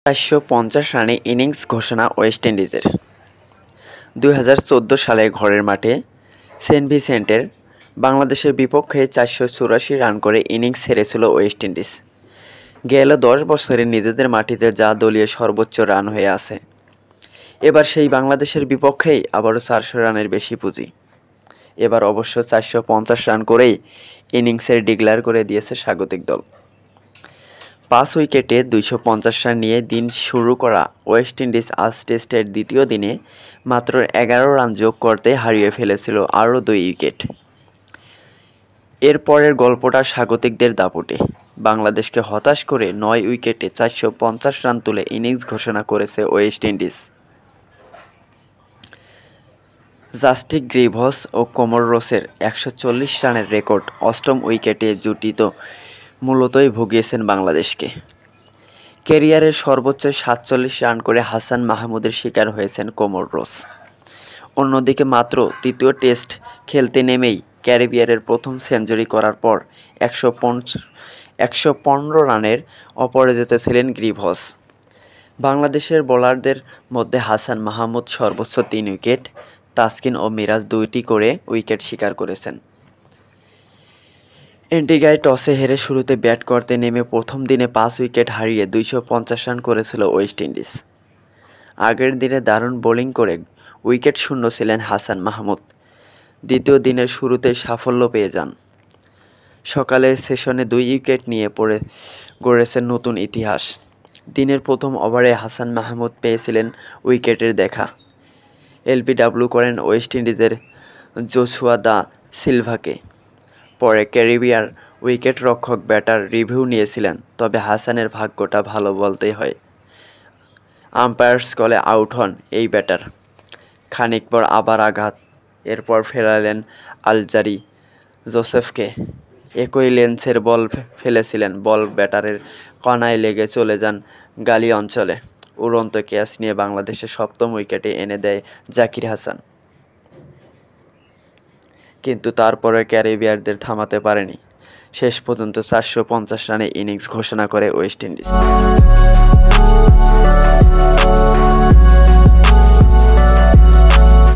৪৫০ রানে ইনিংস ঘোষণা ওয়েস্ট ইন্ডিজের। ২০১৪ সালে ঘরের মাঠে সেন্ট ভিনসেন্টের বাংলাদেশের বিপক্ষে ৪৮৪ রান করে ইনিংস হেরেছিল ওয়েস্ট ইন্ডিজ। গেল ১০ বছরে নিজেদের মাটিতে যা দলীয় সর্বোচ্চ রান হয়ে আছে, এবার সেই বাংলাদেশের বিপক্ষেই আবারও ৪০০ রানের বেশি পুঁজি। এবার অবশ্য ৪৫০ রান করেই ইনিংসের ডিক্লেয়ার করে দিয়েছে স্বাগতিক দল। ৫ উইকেটে ২৫০ রান নিয়ে দিন শুরু করা ওয়েস্ট ইন্ডিজ আজ টেস্টের দ্বিতীয় দিনে মাত্র ১১ রান যোগ করতে হারিয়ে ফেলেছিল আরও ২ উইকেট। এরপরের গল্পটা স্বাগতিকদের দাপটে। বাংলাদেশকে হতাশ করে ৯ উইকেটে ৪৫০ রান তুলে ইনিংস ঘোষণা করেছে ওয়েস্ট ইন্ডিজ। জাস্টিন গ্রিভস ও কোমরোসের ১৪০ রানের রেকর্ড অষ্টম উইকেটে জুটি মূলতই ভুগিয়েছেন বাংলাদেশকে। ক্যারিয়ারের সর্বোচ্চ ৪৭ রান করে হাসান মাহমুদের শিকার হয়েছেন কোমরোস। অন্যদিকে মাত্র তৃতীয় টেস্ট খেলতে নেমেই ক্যারিবিয়ারের প্রথম সেঞ্চুরি করার পর ১১৫ রানের অপরাজিত ছিলেন গ্রিভস। বাংলাদেশের বোলারদের মধ্যে হাসান মাহমুদ সর্বোচ্চ ৩ উইকেট, তাসকিন ও মিরাজ ২টি করে উইকেট শিকার করেছেন। অ্যান্টিগায় টসে হেরে শুরুতে ব্যাট করতে নেমে প্রথম দিনে ৫ উইকেট হারিয়ে ২৫০ রান করেছিল ওয়েস্ট ইন্ডিজ। আগের দিনে দারুণ বোলিং করে উইকেট শূন্য ছিলেন হাসান মাহমুদ। দ্বিতীয় দিনের শুরুতেই সাফল্য পেয়ে যান। সকালের সেশনে ২ উইকেট নিয়ে গড়েছেন নতুন ইতিহাস। দিনের প্রথম ওভারে হাসান মাহমুদ পেয়েছিলেন উইকেটের দেখা। এলবিডব্লিউ করেন ওয়েস্ট ইন্ডিজের জোশুয়া দা সিলভাকে। পরে ক্যারিবিয়ার উইকেট রক্ষক ব্যাটার রিভিউ নিয়েছিলেন, তবে হাসানের ভাগ্যটা ভালো বলতেই হয়। আম্পায়ার্স কলে আউট হন এই ব্যাটার। খানিক পর আবার আঘাত, এরপর ফেরালেন আলজারি জোসেফকে। একই লেন্সের বল ফেলেছিলেন, বল ব্যাটারের কনায় লেগে চলে যান গালি অঞ্চলে। উড়ন্ত ক্যাচ নিয়ে বাংলাদেশের সপ্তম উইকেটে এনে দেয় জাকির হাসান। কিন্তু তারপরে ক্যারিবিয়ারদের থামাতে পারেনি। শেষ পর্যন্ত ৪৫০ রানে ইনিংস ঘোষণা করে ওয়েস্ট ইন্ডিজ।